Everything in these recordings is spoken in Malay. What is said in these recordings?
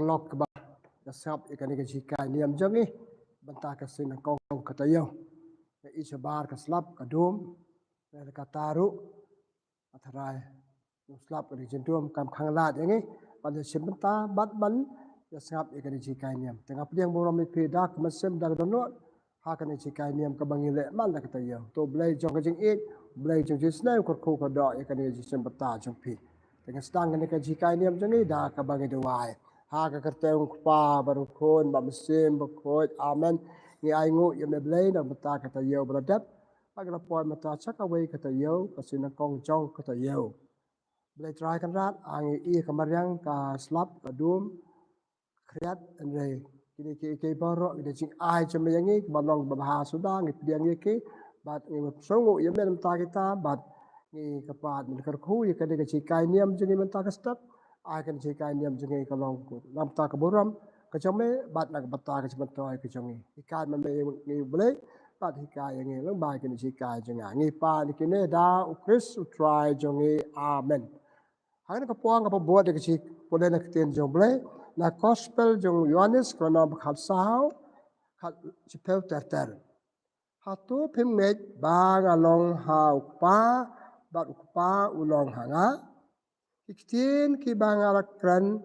lok ba kasap ikan ikan jikai niam jangi banta kasin kong katayo ichabar kaslap kadum kataru atharai slap ri jendum kam khanglat yangi pada simbenta batban kasap ikan jikai niam tengah piang borom ipi dak masem dak donot hakan jikai niam kabangile man dak katayo to blai jong kajing it blai jong jisnai ko ko do ikan simbenta jongpi dengan sedang ni kajikai ni macam ni dah kabang dewai. Ha ka kerteng pa baru kon ba mesim bakot amen ni ai ngu yam ne blai na mata kata yo bradap pak la poi mata chak away kata yo kasin kong jong kata yo. Blai try kan rat ang i kamaryang ka slap ka dum kriat andre kini ke baro de jing ai cham yang ni balong ba sudah ngi piang ke bat ngi songo yam ne mata kita bat ni kapat ni kerku ya kade cikai niam jengi menta kastap akan cikai niam jengi kalong ku lam ta kaburam kacome bat nak bata ka sebentar ke jongi ikan me ni boleh bat hikai yang ni lang bai ke cikai jenga ni pa ni kine da ukris utrai jongi amen hang ka puang ka buat de cik boleh nak ten jong boleh na gospel jong Yohanes krono khat sao khat chipeu ter hatu pimmet bang along hau pa bat ukpa ulong hanga iktin ki bangarakran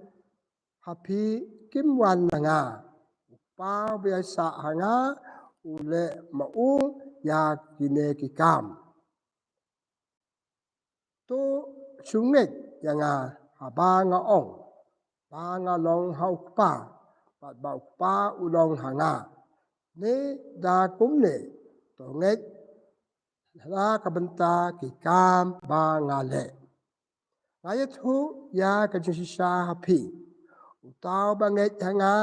happy kim wan hanga ukpa biasa hanga ule mau ya kine ki kam tu sunget yanga habanga ong banga long hau pa bat ba ukpa ulong hanga ne da kumne to nget la kabenta ki kam ba ngale ngayat hu ya ka jisha happy utau banget hanga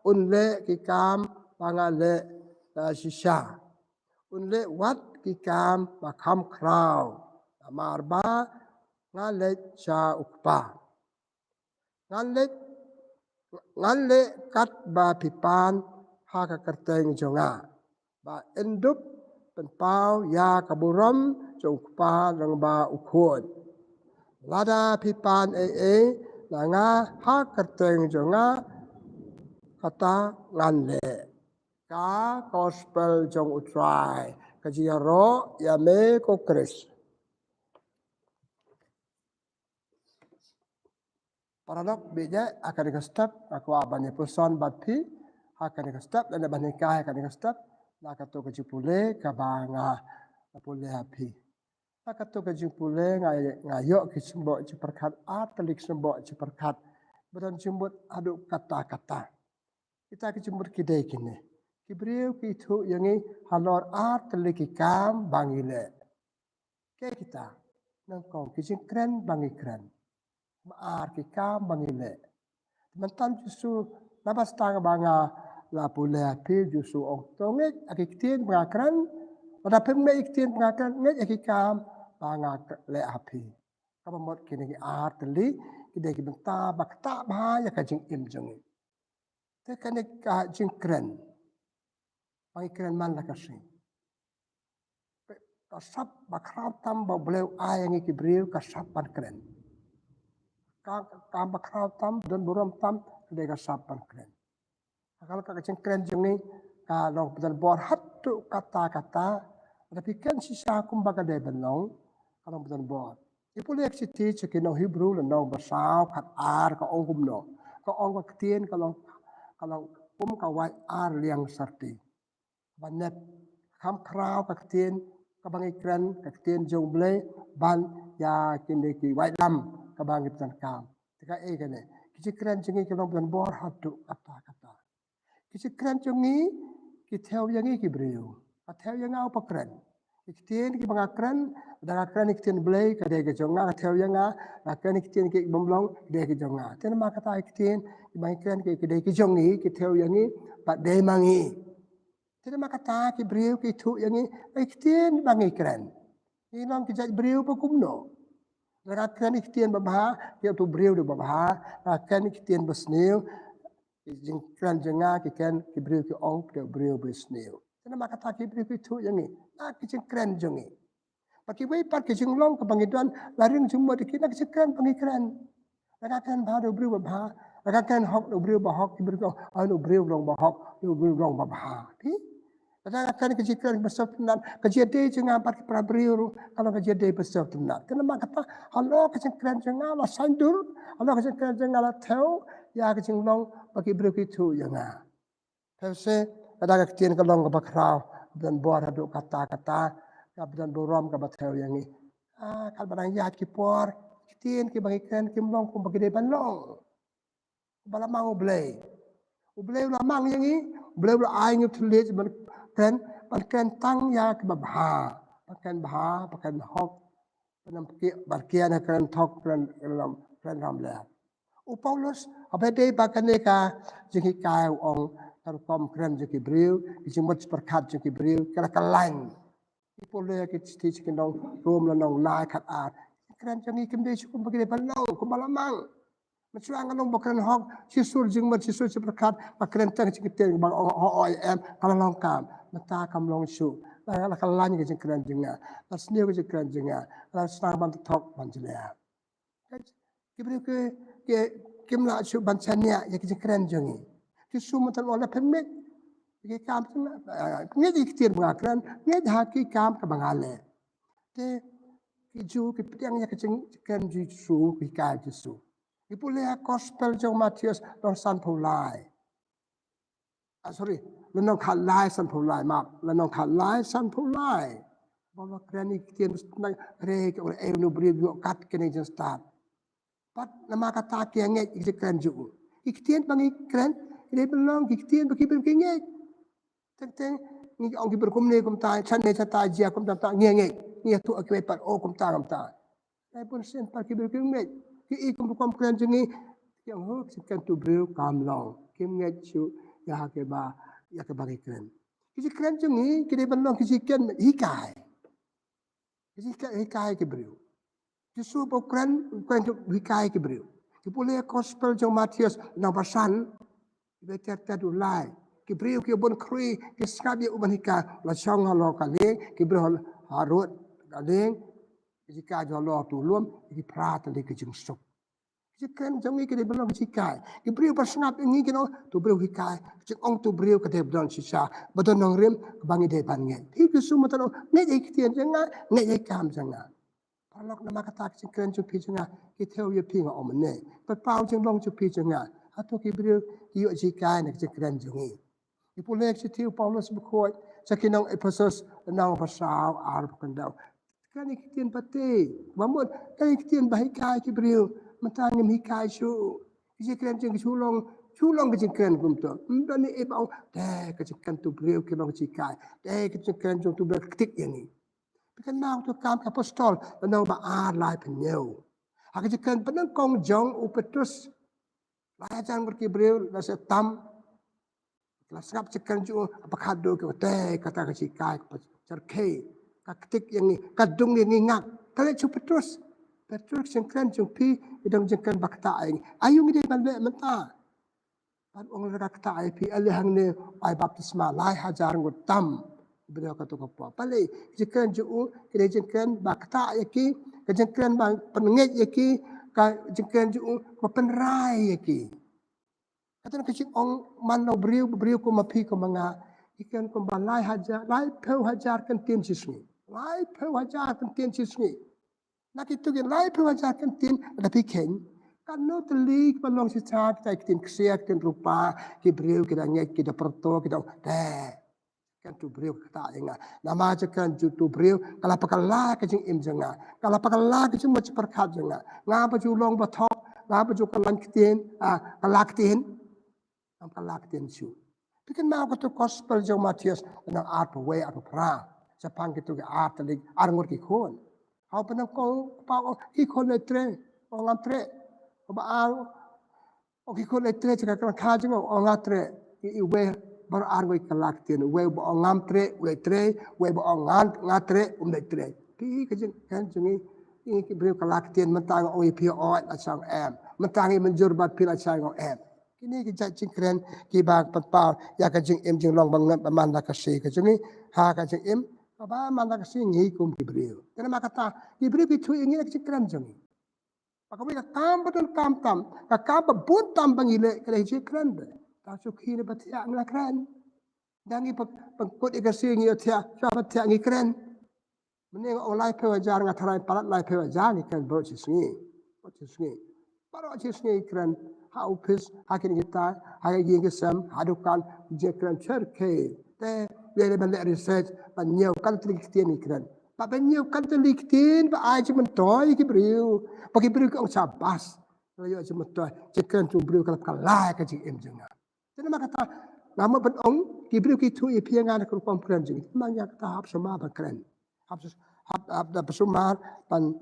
unle ki kam ba ngale la shisha unle wat ki kam ba kham kraw amar ba ngale cha ukpa ngale kat ba pipan ha ka kerteng jonga ba endup penpau ya kaburam jong pa lang ba ukhuan lada pipan langa ha kerteng jonga kata nganle ka gospel jong utrai kajiaro ya me ko kris paranok beja akan step aku abane person batpi akan step dan abane kai akan step nakato kajipule kabanga apule api nakato kajipule ngayo kisumbo ciperkat atlik sumbo ciperkat beran cimbut aduk kata-kata kita kecimbut kidai kini kibriu kitu yangi halor atlik kam bangile ke kita nangkong kicing keren bangi keren maar kam bangile mentan justru nabas tang banga la pule api justru ong tonget akitin pengakran pada pembe ikitin pengakran nget akikam banga le api kapa mot kini arteli kide kibenta bakta bahaya kajing im jongi te kene ka jing kren bangi kren man la kasing kasap bakrau tam ba bleu ayangi kibriu kasap pan kren ka bakrau tam don buram tam kide kasap pan kren kalau kacang keren jengi kalau betul buat hatu kata-kata tapi kan sisa kumbaga de benong kalau betul buat ipu lek siti cekino Hebrew lenong basau kat ar ka ongum no ka ong ketien kalau kawai ar liang sarti banyak kam krau ka ketien ka bangi keren ka ketien jong ble ban ya kinde ki wai lam ka bangi betul kam tika kene kici keren jengi kalau betul buat hatu kata-kata kisi keren jongi kiteu yangi kibriu ateu yang au pakren iktin ki banga kren da kren iktin blai ka de jonga ateu yanga kren iktin ki bomlong de ki jonga ten ma kata iktin ki banga kren ki de ki jongi kiteu yangi pa de mangi ten ma kata kibriu ki tu yangi iktin bangi kren inong ki jaj briu pa kumno da kren iktin babha ki tu briu de babha kren iktin basniu jing kran jenga ki ken ki briu ki ong ke briu besneu tena makata ki briu ki tu yangi ki jing kran jengi paki wei pat ki jing long ke bangidan laring jumbo di kina ki kran bangi kran daga kan ba do briu ba Akan hok no brio bahok Gibril ko no brio rong bahok no brio rong babha. Ti akan kejikan besar tenan kejede jangan pakai prabrio kalau kejede besar tenan. Kenapa kata Allah kejengkran jangan la sandur Allah kejengkran jangan la teu ya kejenglong bagi brio itu jangan. Terus ada ketien kalong kebakrau dan buat aduk kata-kata dan borom ke bateu yang ni. Kalau barang jahat kipor ketien ke bagikan kimlong kum bagi depan long. Balamang ublay. Ublay lamang yang ni, ublay ai ngip tulis kan tang ya ke babha, pakan hok, panam barkian kan thok kan ramla. Paulus apa day pakan neka jeki kai ong tarkom kran jeki briu, dijemut perkat jeki briu, kala kalain. Ipoleh ke stitch kendong rom lanong lai kat art. Kran jangi kemde cukup bagi depan long, kumalamang. Macam orang bukan hok sisur jengmat sisur seperkat pakai tang cikiteng bang OIM kalau longkam mata kam long su la kalan ke jengkran jenga la sendiri ke jengkran jenga la star ban tok ban jelea kibri ke kimla su ban chania ya ke jengkran jengi kisu matan ola permit ke kam nge diktir ngakran nge haki kam ke bangale te kiju ke piang ya ke jengkran jisu ke ka jisu Ipuleh gospel jong Matius non san pulai. Sorry, lenong kalai san pulai mak, lenong kalai san pulai. Bawa kerani kian nang rek oleh nu beri dua kat kene jen start. Pat nama kata kian ngek ikran ju. Iktian bangi kran, ini belong iktian bagi berkengek. Tentang ni orang berkumne kum tai, chane chata jia kum ta ngek. Ni tu akwe pat o kum ta. Saya pun sen pat ki berkengek. Ki ikum kum kran jengi yang hok sikan tu beriu kam long. Kim ngek chu ya ke bagi kran. Ki kran jengi ki de belong ki sikan hikai. Hikai ke beriu. Justru bukan tu hikai ke beriu. Ki boleh gospel jong Matius nang pasan beter tadulai. Ki beriu ki bon krui ki skabi uban hika la chong halo kale ki beriu harut kale jika jolo tu luam ki prat le ki jing sok. Jika jong ki de belong hikai. Ki beriu pasnap ingi ki no tu beriu hikai. Jing ong tu beriu ke de belong sisa. Badon nong rim bangi de pange. Ti ki su matano ne iktian jenga ne ikam jenga. Palok nama kata kecengkeran cupi jenga kita uya pinga omne. Pepau jenglong cupi jenga. Atau kibriu iyo jika nak kecengkeran jengi. Ipulek sitiu Paulus berkuat sakinong Ephesus nang pasau arab kendau. Kan iktian pati. Mamut kan iktian bahikai kibriu mentangim hikai su. Kecengkeran jengi sulong kecengkeran kumto. Mdani ipau deh kecengkeran tu briu kilong jikai. Deh kecengkeran jong tu briu ketik yang ni. Bukan mau tu kam apostol, menau ba lai penyau. Hak jekan penang kong jong Petrus. Lai jangan berkibril nasi tam. Kelas ngap jekan ju apa kado ke teh kata kecikai cerke. Ketik yang ni kadung yang ngak. Kalau ju Petrus. Petrus jekan ju pi idang jekan bakta ai. Ayu ngide balbe menta. Pan ong ra kata ai pi alihang ni ai baptisma lai hajar ngut tam. Beliau kata apa? Palai jengkan juu, kita jengkan bakta yaki, jengkan bang penengit yaki, jengkan juu penrai yaki. Kata kecik ong mana beriu ko mapi ko mga ikan ko balai hajar, lai peu hajar kan tin sisni, lai peu hajar kan tin sisni. Nak itu kan lai peu hajar kan tin ada piken. Kan no telik balong si cat kita tin kesiak tin rupa, ki beriu kita ngek kita perto kita deh. Kan tu beriu kata ingat. Nama jekan tu beriu kalau pakala kecing im jenga. Kalau pakala kecing macam perkat jenga. Ngapa julong batok, ngapa jukalan ketien, kalaktin, kalaktin su. Bikin mau tu gospel jong Matius dengan art way atau perang. Sepang gitu ke art tadi arngur kikon. Kau pernah kau pau kikon letre, orang tre, kau baal, kikon letre jika kau kajeng orang tre, iwe baru arwai kalaktin, we bo ngam tre, we tre, we bo ngatre, tre. Pi kejeng kan jengi ini beriu kalaktin mentang oi pi oi asang em, mentang menjurbat pi asang em. Kini kejak jengkren ki bag patpau ya kejeng em jeng long banget pamanda kasih kejengi ha kejeng em apa manda kasih ngi kum ki beriu. Kena makata ki beriu ki tu ingin jengkren jengi. Pakai kam betul kam tam. Kam bebut tam bangile kalau je keren be. Tak suki ni betia ngala keren. Dan ni pengkut ikasi ngi tia siapa tia ngi keren. Mending online pe wajar ngatarai parat lai pe wajar ni kan bocis ni. Bocis ni. Baru cis ni keren. Ha upis hakin kita hakin gingi sam hadukan je keren cerke. Te dia balik research banyak kan trik ni keren. Pak banyak kan teliktin, pak aja mentoy kibriu, pak kibriu ke orang sabas, kalau yo aja mentoy, cekan tu briu kalau kalah ke JM jangan. Jadi mak kata nama benong kibriu kitu ipiangan ke ruang keren jadi, maknya kata hab sama keren, hab dah bersumar pan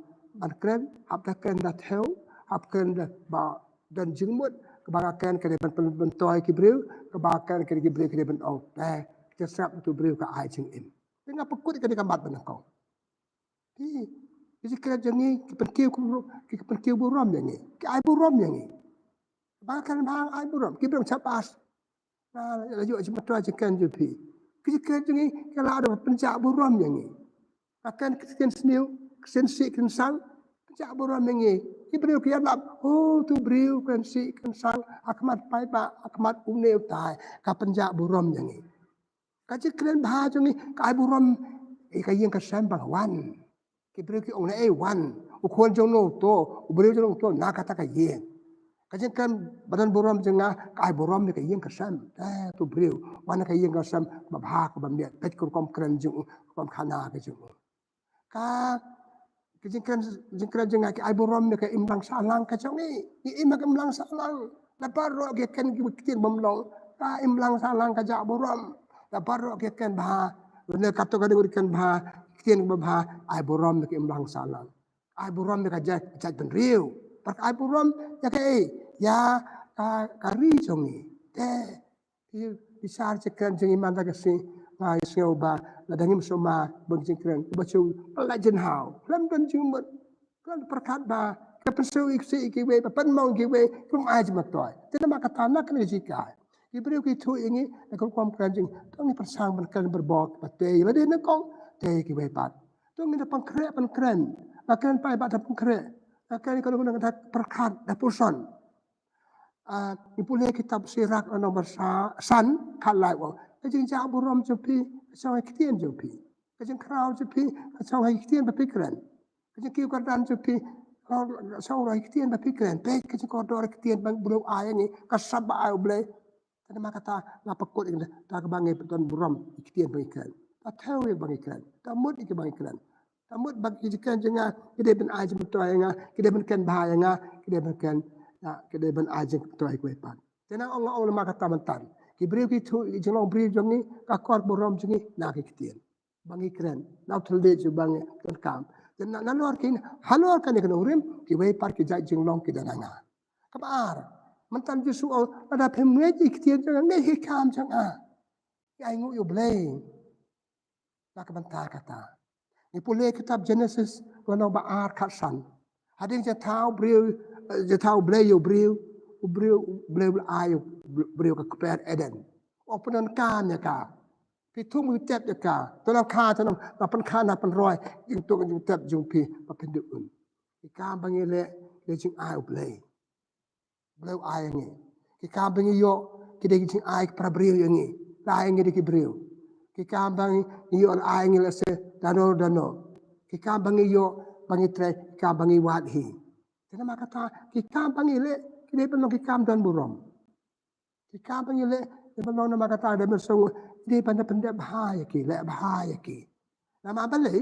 keren, hab dah keren dah tahu, hab keren dah dan jengmut kebahagiaan ke depan bentoy kibriu, kebahagiaan ke kibriu ke depan benong, kita serap tu briu ke aja JM. Tengah pekut ke dekat bat benong. Jadi kerja ni kepenkiu buram yang ni, ke ai buram yang ni. Bahkan bang ai buram, kita belum capas. Nah, laju cuma tu aja kan jupi. Kerja ni kalau ada pencak buram yang ni. Akan kesian seniu, kesian si kensang, pencak buram yang ni. Kita beriu kian lap, oh tu beriu kan si kensang, akmat pai ba, akmat uneu tai, ka pencak buram yang ni. Kaji kalian bahas ni, ka ai buram, kaya yang kesan bangwan. Kibriu ki ong na wan ukon jong no to ubriu jong to na kata ka yen kajen kan badan borom jenga kai borom ni ka yen kasam tu briu wan ka yen kasam ba bha ka ba miat pet kom kran jong kom khana ka jong ka kajen kan jenga ki ai borom ni ka im lang salang ka jong ni im ka im lang salang la paro ke kan ki kitin bomlong ka im lang salang ka ja borom la paro ke kan ba ne kato ka kan ba kian babha ai borom ke imlang salang ai borom ke ja ja ben riu par ai borom ya ke ya ka ri jongi te bisar cekran jengi manda ke si ngai sio ba la dangim soma bang cekran ba chu la jen hao lam ben jumut kan perkat ba ke pesu iksi ki we pan mong ki we kum ai jmat toy te ma kata nak ni jika Ibriu ki tu ingi nak kom kranjing tong ni persang kan berbok pate la de nak kong te ki we pat tu ngi pan kren akan pai bat pan kren akan kalau nak perkat da puson ipule kitab sirak nomor san kalai wa jing ja burom jupi saw kitien jupi jing krau jupi saw kitien ba pikran jing ki kardan jupi saw kitien ba pikran pe ki ko dor kitien bang bulu ayangi kasaba ay ble tadi makata lapakut ini tak bangai beton burom kitien ba ikran Tahu yang bagi kalian, tamut iki bagi kalian. Tamut bagi jikan jenga, kita ben aja betul nga, kita ben kan bahaya nga, kita ben aja betul ikwe pan. Tenang Allah maka tamantan. Kibriu kitu jenong briu jongi, kakor borom jongi, nak ikitien. Bagi kalian, nak terlede ju bangi terkam. Dan nalor kin, halor kan ikan urim, kiwe par kijai jenglong kidananga. Kabar, mantan ju sual ada pemwet ikitien jenga, ngehi kam jenga. Ai ngu yu blame. Nak bentar kata. Ni pulih kitab Genesis kalau baar katsan. Hading je tahu beliau ayu beliau ke kepada Eden. Openan kan ya ka. Pitung ucap ya ka. Tanam ka tanam lapan kan lapan roy untuk ucap jumpi papendukun. Ikam bangile dia jing ayu beliau ayu ni. Ikam bangiyo kita jing ayu para beliau ni. Lain ni dia beliau. Kikambang iyo al aing se dano. Kikambang iyo bangi tre kikambang wadhi. Jadi makata kikambang ile kini penolong kikam dan burom. Kikambang ile dia penolong nama kata ada bersung dia pandai bahaya ki le bahaya ki. Nama balai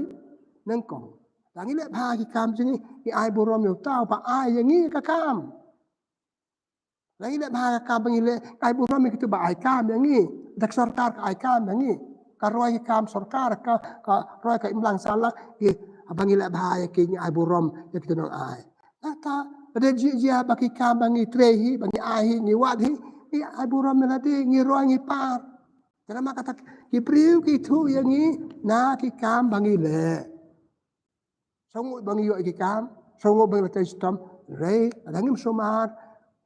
nengkong. Tangi le bahaya kikam sini ki ai burom yo tahu pa ai yang ni kakam. Lagi le bahaya kikambang ile ai burom itu ba ai kam yang ni. Dak sarkar ai kam yang ni. Karoi kam sarkar ka roi ka imlang salah ki abang ila bahaya ki ni ai burom ya kita nong ai kata pada jia bagi kam bangi trehi bangi ai ni wadhi ni ai burom melati ni roi ni par kenapa kata ki priu ki tu yang ni na ki kam bangi le songu bangi yo ki kam songu bangi le stom rei adangim somar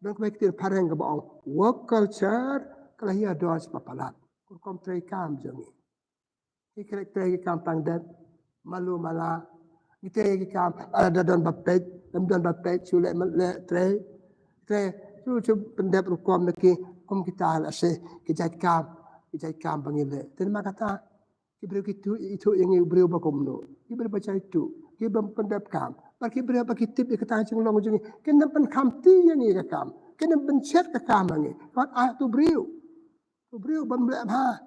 dan kau kita pareng ke bawang work culture kalau ia dos papalat kom trei kam jangi. Ikret trei kam tang dat malu mala Kita kam ada don bapet chule le tre chu pendep rukom neki kita la se kijat kam bangile. Ten makata Ibreu itu yang Ibreu bakomno. Ibreu baca itu. Ibreu pendap kam. Bagi Ibreu bagi tip ikatan cinglong jungi. Kena pen kam ti yang ni kam. Kena pencet ke kam bangi. Kat tu Ibreu. Ibreu bamblek ha.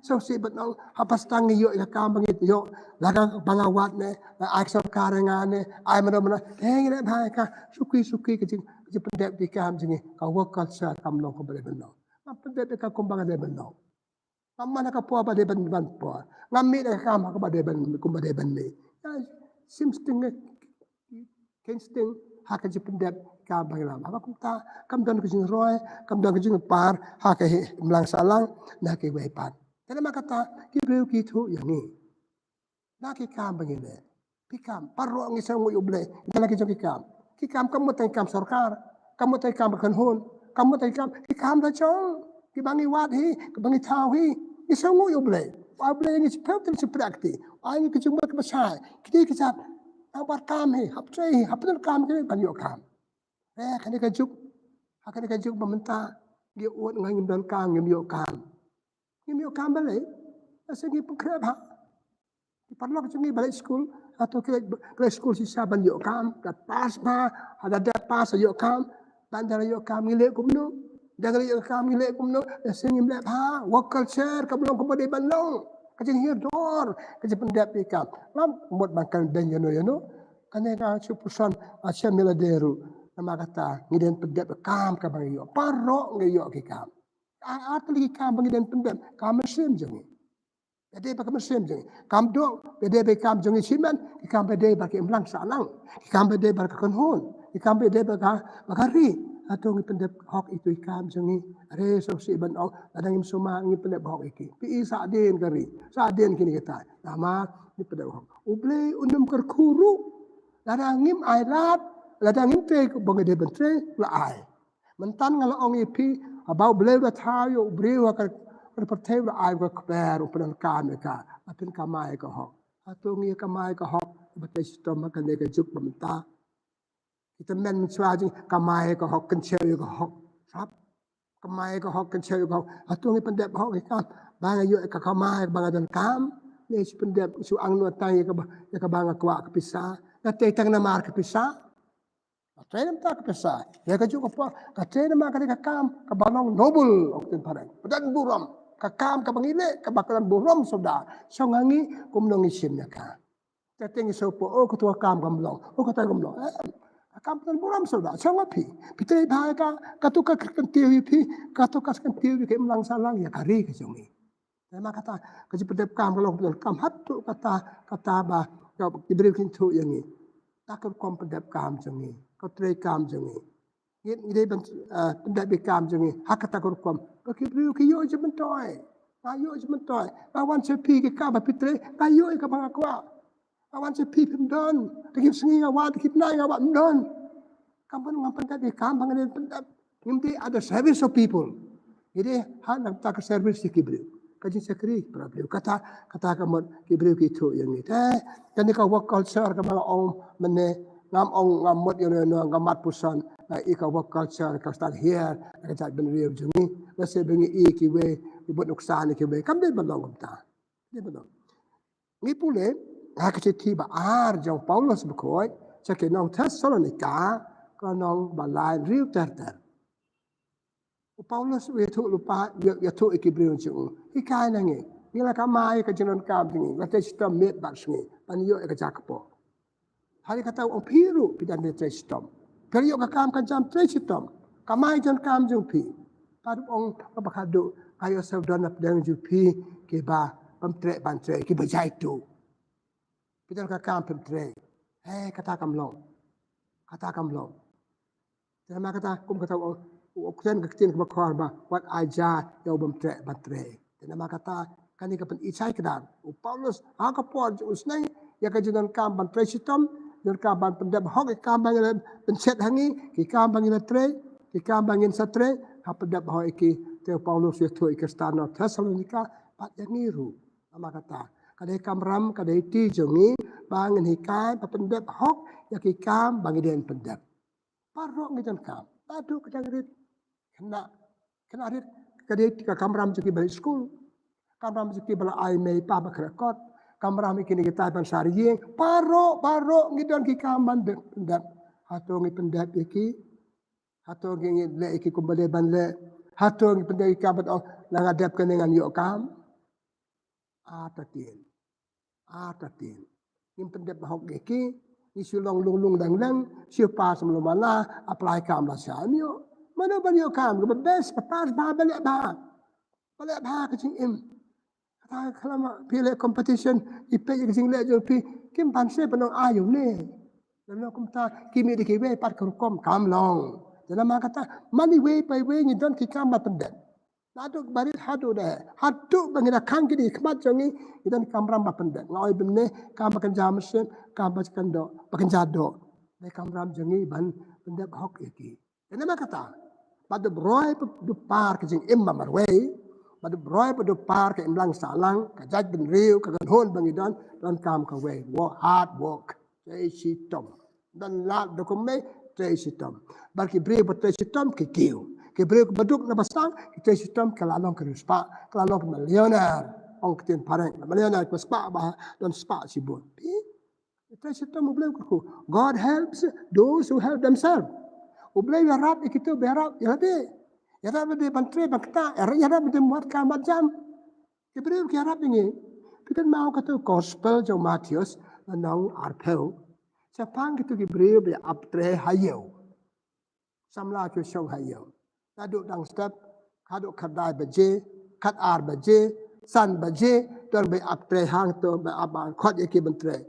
So si betong apa stang yo ke kam bangi yo. Laga bangawat ne, ai sok karangan ne, ai mana. Ni ha ka suki ke pendap di kam jungi. Kau wakal sa kam long ko bele benno. Pendap ka kumbang de benno. Mana ka po ba de ban po. Ngami de ka ma ka ba de ban kum ba de ban ni. Sim sting ken sting ha ka ji pendep ka ba la. Ba kum ta kam don ka jing roy, kam don ka jing par ha ka mlang salang na ke we pan. Tena ma kata ki breu ki thu yang ni. Na ki kam ba ni le. Pi kam parro ngi sa ngu uble. Ina ki jong ki kam. Ki kam kam mo tai kam sarkar, kam mo tai kam kan hon, kam mo tai kam ki kam da chong. Ki bangi wat hi, ki bangi tau hi. Isa ngu yo ble. Wa ble ni sepel tem seprakti. Ai ni kecuma ke besar. Kita kisah awat kam hi, hap trei, hap betul kam ke ban yo kam. Kan ka juk. Akan ka juk mementa dia uat ngai ngim dan kam ngim yo kam. Ngim yo kam bale. Asa ni pengkrep ha. Di parlok jungi balik school atau ke school sisa ban yo kam, kat pas ba, ada pas yo kam, bandar yo kam ngile kumno. Jangan lihat kami lek kumno sengim lek ha work culture kabelong kepada balong kajing hirdor kajing pendap ikam lam mod makan ben you know kane ka chupusan asia miladeru nama kata ngiden pendap kam ka bang yo parok ngayo ki kam atli kam bang den pendap kam mesim jengi bede pak mesim jengi kam do bede be kam jengi siman kam bede bak imlang salang kam bede bak konhon kam bede bak bakari atau ngi pendep hok itu ikam jengi are so si ban au ada ngim suma ngi pendep hok iki pi saden kari saden kini kita nama ni pendep hok uble undum kerkuru ada ngim ailat ada ngim te bang de bentre la ai mentan ngala ong ipi abau ble da tayo bre wa ka pertei la ai ka kber upan kam ka apin kamai ka hok atau ngi kamai ka hok betai stom ka le ka juk pemta kita men swajing kamai ka hok kan cheu ka hok sap kamai ka hok kan cheu ka atu ngi pendep hok ka bang ayo ka kamai bang dan kam ni pendep su ang no tai ka bang kwa ka pisa na te tang na mar ka pisa Train tak pesa. Ya ka juga apa? Ka train ma ka kam ka balong nobel okten parang. Padan buram ka kam ka bangile ka bakalan buram soda. So ngangi kumnong isim ya ka. Teteng so po o ketua kam kamlong. O kata kamlong. Kam padan buram soda. So ngapi. Pitay bahaya ka tu ka kantiwi pi ka tu ka kantiwi ke mlang salang ya kari ka jongi. Tema kata ka jipedep kam kalong kam hatu kata ba ka diberi kintu yang ni. Takut kompedep kam jongi. Kau try kam jengi. Ini ben pendak be kam jengi. Hak kata kau kom. Bagi beliau kiyo je mentoy. Ayo je mentoy. Awan sepi ke kam pitre. Ayo ke bang akwa. Awan sepi pemdon. Dikip sengi awat dikip nai awat pemdon. Kampun ngam pendak be kam bang ada pendak. Ngimti ada service of people. Jadi hak nak tak service di beliau. Kaji sekri para beliau kata kamu beliau gitu yang ni. Kan ni kau work culture ke bang om mene ngam ong ngam mot yo no ngamat pusan ika work culture ka start here ka chat ben riu jungi la se bengi ki we ibut nuksan ki we kam de balong ta de balong ngi pule ha ka ti ba ar jong Paulus bekoi cha ke nong Thessalonica ka nong balai riu ter Paulus we thu lupa ya thu ki briu chung ikai na ngi ni la ka mai ka jinon ka bingi la te stom met ba sngi pan yo ka jakpo hari kata orang piru pidan dia trestom. Periuk kam kan jam trestom. Kamai jan kam jung pi. Padu ong apa kado ayo saudara pedang jupi ke ba pemtre bantre ke bajai tu. Pidan kam pemtre. Kata kamlong. Kata kamlong. Terima kata kum kata okusen ketin ke bakor ba wat aja yo pemtre bantre. Terima kata kan ni kapan isai kedan. Paulus akapor usnai ya kajinan kam ban trestom Nurka ban pendap hok ikam bangin pencet hangi ikam bangin tre ikam bangin satre ha pendap hok iki te Paulus ya tu ikastana Thessalonica pat yang ngiru nama kata kadai kamram kadai ti jongi bangin hikai pendep hok ya kikam bangin den pendep parok ngitan kam padu kadang rit kena rit kadit ka kamram cuki balik school kamram cuki bala ai mei pa ba krekot kamram kini kita pan sariye parok ngitan kikam bandep pendep hato ngi pendep iki hato ngi le iki kumbale ban le hato ngi pendep ikam bat la ngadep dengan yo kam atatin nim pendep hok iki ni sulong lung dang siu pa semlo mana apply kam la samio mana ban yo kam ke best pas ba balik ba ke jing im kata kalama pile competition ipe ke jing le jo pi kim pan se panong ayu ne dan kum ta kimi de ke we pat kom kam long dan ma kata mani we pai we ni don ki kam ba pendep Haduk barit hadu deh. Haduk bangina kang kini khmat jongi idan kamram ba pendek. Ngoi bimne kam bakan jamsen kam bakan do bakan jado. Ne kamram jongi ban pendek hok iki. Ene ma kata. Badu broi du par ke jing imma marwei. Badu broi du par ke imlang salang ka jaj bin riu ka gan hon bangidan dan kam ka wei. Hard work. Jai sitom. Dan la dokume jai sitom. Balki bri but jai sitom ke kiu. Kebreu beduk na basang kita sistem kelalong ke spa kelalong ke milioner ong ketien pareng milioner ke spa bah dan spa sibut kita sistem boleh ku God helps those who help themselves boleh berap itu berap ya de bantre bakta ya de muat kamat jam kebreu ke harap ini kita mau kata gospel jo Matius nang arpeu sapang itu kebreu be aptre hayo samla ke shong hayo Kaduk dang step, kaduk kadai baje, kat ar baje, san baje, dan be apre hang to be abang khot iki bentre.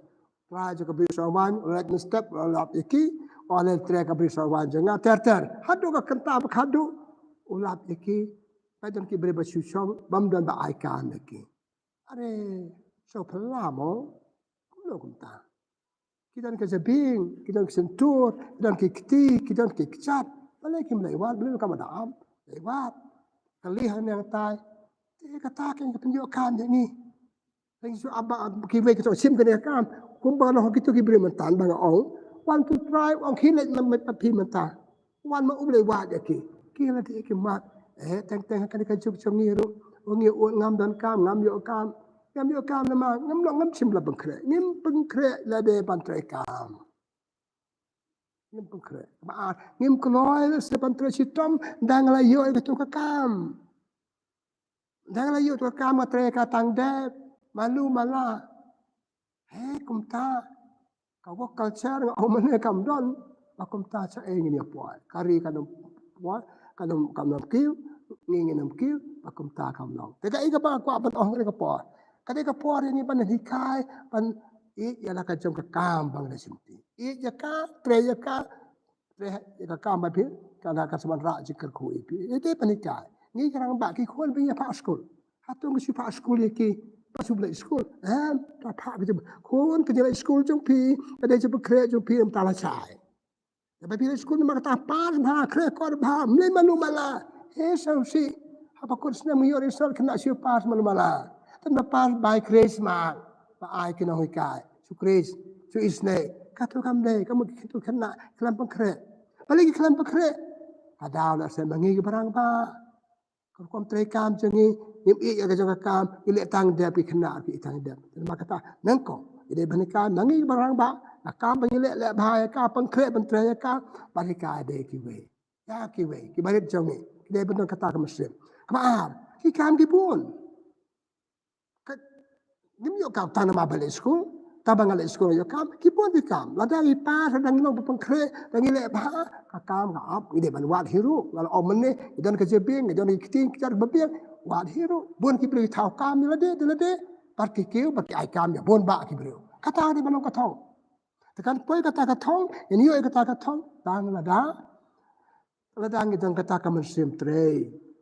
Pra jo kabri sawan, let step lap iki, oleh tre kabri sawan jenga ter. Haduk ka kenta ba kaduk ulap iki, padan ki bre ba susong bam dan ba aikan iki. Are so pelamo, kulo kumta. Kita ke zabing, kita ke sentur, kita ke kiti, kita ke kecap. Balai kim lewat, belum kamu daam lewat. Kalihan yang tai, dia katakan ketunjuk kam ni. Lagi so abang kiwe kita sim kena kam. Kumpul noh kita kibri mentan bang ong. Wan tu try ong kilet memet papi mentan. Wan mau lewat lagi. Kila dia kimat. Teng kan kajuk cengiru. Ongi ngam dan kam ngam yo kam. Ngam yo kam nama ngam sim la bengkre. Ngim bengkre la de pantrai kam. Ngim pengkre. Maaf, ngim keloi sepan tersitom dang layo itu kakam. Dang layo tu kakam matre katang dep malu mala. Kumta kau culture ngau mana kam don. Kumta sa ingin ya puai. Kari kanum puai kanum kiu ngingin kiu kumta kam long. Teka ika ba aku apan ong ka puai. Kadai ka puai ni pan hikai pan ya la kajam kakam bang nasimti. Jaka, tre kam ba phir kana ka saman ra jikar khu ipi ete panikai ni karang ba ki khol bi pa school hatung si pa school ki pasubla school ta pa ki khon ke jela school jong pi ade je kre jong pi am tala chai ba pi school ma ta pa bha kre kor bha mle manu mala so si apa kursna mu yore sal kena si pa manu mala tan ba pa by grace ma ba ai kena hikai su grace su isne katu kamde kamu kitu kena kelam pengkre palagi kelam pengkre ada nak saya mangi barang ba kom tre kam jengi nim i ga jong kam ile tang de pi kena pi tang de maka kata nangko ide banika mangi barang ba kam bangile le ba ka pengkre pentre ka balika de kiwe ya kiwe ki barit jongi ide benar kata ke muslim kemaar ki kam ki pun nim yo ka tanama balik school tabang ala sekolah yo kam kipon di kam lada ipa sedang no pengkre dangi le ba kam ka ap ide ban wat hiru kalau omne idon ke jebing idon kiting kitar bebing wat hiru bon ki beli tau kam lade par ki kiu par ki ai kam ya bon ba ki beli kata di manong katong tekan poi kata katong ini yo kata katong dang lada ngidon kata kam sim tre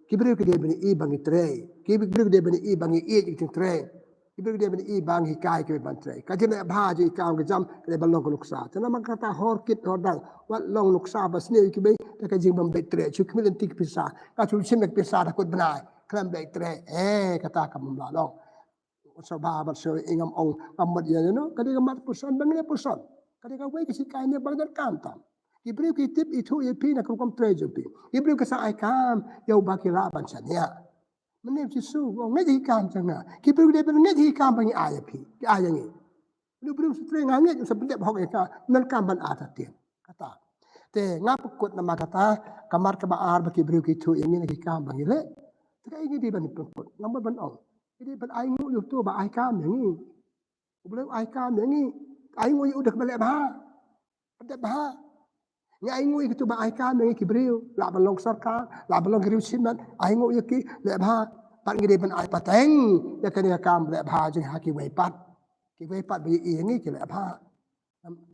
ki beli ki de bani i bangi tre ki beli de bani i bangi i ki tre Ibu dia bini bang hikai ke bantre. Kajian nak bahaji kau kejam ke balong ke luksa. Karena mak kata horkit hodang wat long luksa basni ke be tak kajian membetre. Cuk milen tik pisah. Kau cuk simek pisah takut benai. Kelam betre. Kata kamu melalong. Sabah bersama ingam ong amat ya no kadang amat pusan bangnya pusan kadang awai kesikai ni bangdan kantam Ibrahim kitip itu ipi nak hukum trejopi Ibrahim kesa aikam yau baki laban sania menim sisu wong ngi hikam janga Ibrahim dia ben ngi hikam bangi ayapi ayangi Ibrahim sutre ngangi sebendep hok eka nan kamban atatin kata te ngapukut nama kata kamar kebaar baki Ibrahim itu ini nak hikam bangi le tak ini di ban pukut ngambon ban ong jadi ban aingu yu tu ba aikam yang ni Ibrahim aikam yang ni aingu yu dak balik bah pendep bah Nga aingu itu ba aikam yang Ibrahim la balong sarka la balong griu sinan aingu yu ki le bah pat ngi ban ai pateng ya kan ya kam le bah jing ha ki wei pat bi ini ki le bah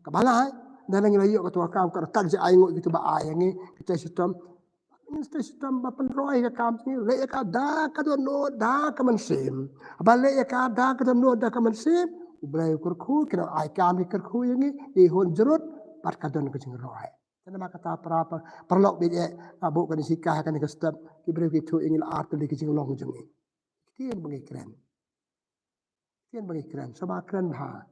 kabala dan ngi layo ketua kam ka tak je aingu itu ba ai ngi kita sistem ba penroi ka kam ni le ka da ka do no da ka man sim ba le ka da ka do no da ka man sim Ibrahim kurku kena ai kam ki kurku yang ni hon jerut pat ka don ka jing roi Tena kata apa perlok dia abu kan sikah kan ke step Ibrahim itu ingin art di kecing long jungi. Kian bangikran. Sebab kran bah.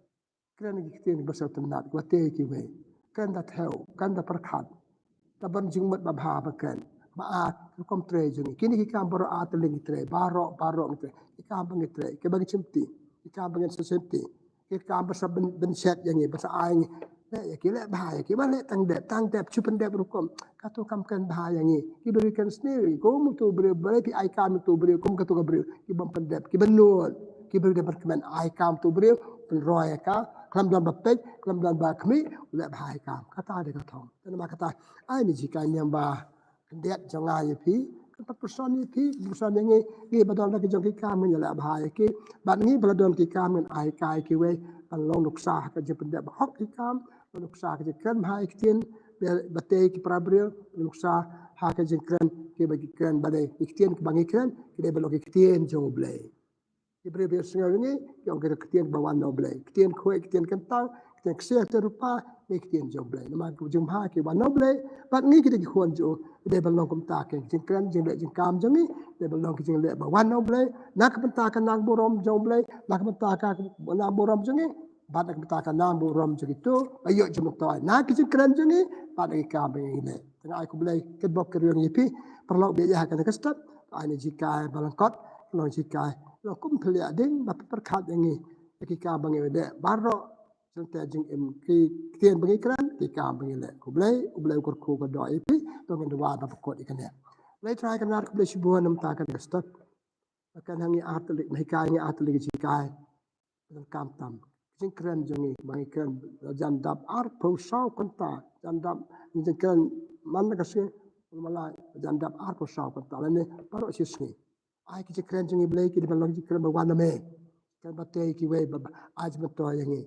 Kran kian besar tenat kuate kiwe. Kran dah tahu, kran dah perkat. Taban jingmat babha bakan. Maat kom tre jungi. Kini kita baru art lagi tre barok gitu. Kita bangitre. Kita bagi cemti. Kita bagi sesenti. Kita besar benset yang ini besar aing. Ya kira bahaya, kita balik tang dep, cuman dep rukom. Katu kamkan bahaya ni, kita berikan sendiri. Kau tu beri pi aikam tu beri, kau katu kau beri, kita pendep, kita benul, kita beri departemen aikam tu beri, penroy ka, kelam dalam bapet, kelam dalam bakmi, ulah bahaya kam. Kata ada kata, dan mak kata, ini jika yang bah kendek jangan ye pi, kata person ye pi, person yang ni badal nak jangki kam menyelah bahaya ki, bad ni badal ki kam dengan aikai ki we, long nuksah kerja pendep hok ki kam. Nuksa kerja keren bahaya ikhtian batai ki prabril nuksa ha kerja keren ki bagi keren badai ikhtian ki bangi keren ki belok ikhtian jong blai ki bre sengal ni yang kita ikhtian bawan no blai ikhtian kue ikhtian kentang ikhtian kseh terupa ikhtian jong blai nama ku jong ha ki wan no blai bat ni kita ki khon jo ki belok kum ta ki jing keren jing le jing kam jong ni belok ki jing le bawan no blai nak pentakan nang borom jong blai nak pentakan nang borom jong ni Badak bertakan nambu rom begitu, ayo jumuk toy. Nah kicik keren je ni, badak ikan begini. Tengah aku boleh kedbok keriung yipi, perlu biaya akan kestat. Ini jika balangkot, kalau jika lo kumpul ding, bapa perkat yang ni, ikan begini dek. Baru sentai jeng kian begini keren, ikan begini. Aku boleh ukur ku kedua yipi, dengan dua bapa kot ikan ni. Boleh try kan aku boleh sibuan nampak kestat. Akan hangi atlet, mereka hangi atlet jika dalam tam. Jing keren jangi bagi keren jandap arpo sau konta jandap jing keren mana kasih malah jandap arpo sau konta lene baru sisni ai ki keren jangi belai ki dalam lagi keren bawana me kan batai ki we aj beto yangi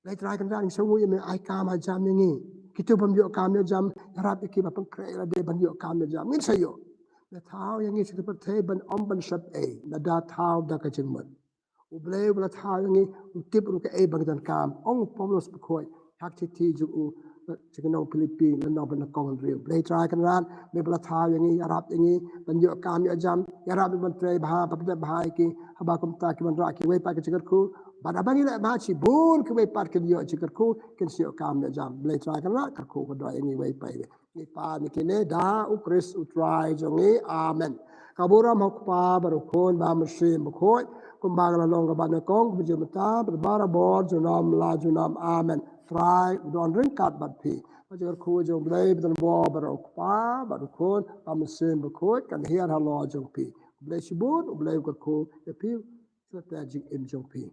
lai try kan dang semua yang ai kam jam yangi kita pemjuk kam jam harap ki bapang kre de banjuk kam jam min sayo na thau yangi seperti ban ban sab na da thau da ka jingmat Ublay ulat hayangi utip ruke bangdan kam ong pomlos bekoi hak citi ju cikenong Filipin lan noben kong real blay try kan ran me ulat hayangi arab ingi banjo kam ya jam ya arab ban tray bah papda bah ki haba kum ta ki ban ra ki we pa ki cikerku bad abangi la ba chi bun ki we pat ki yo cikerku ken sio kam ya jam blay try kan ra kerku ko do ingi we pa ni pa ni kine da ukris utrai jongi amen kabura mokpa barukon ba muslim bekoi kumbang la long ba kong biju mata berbara bor junam la junam amen try don ringkat bat pi bajar khu jo blai bedan bo barok pa barukon amsen bakot kan hiar halo jong pi blai sibut blai ko khu pi sata jing em jong pi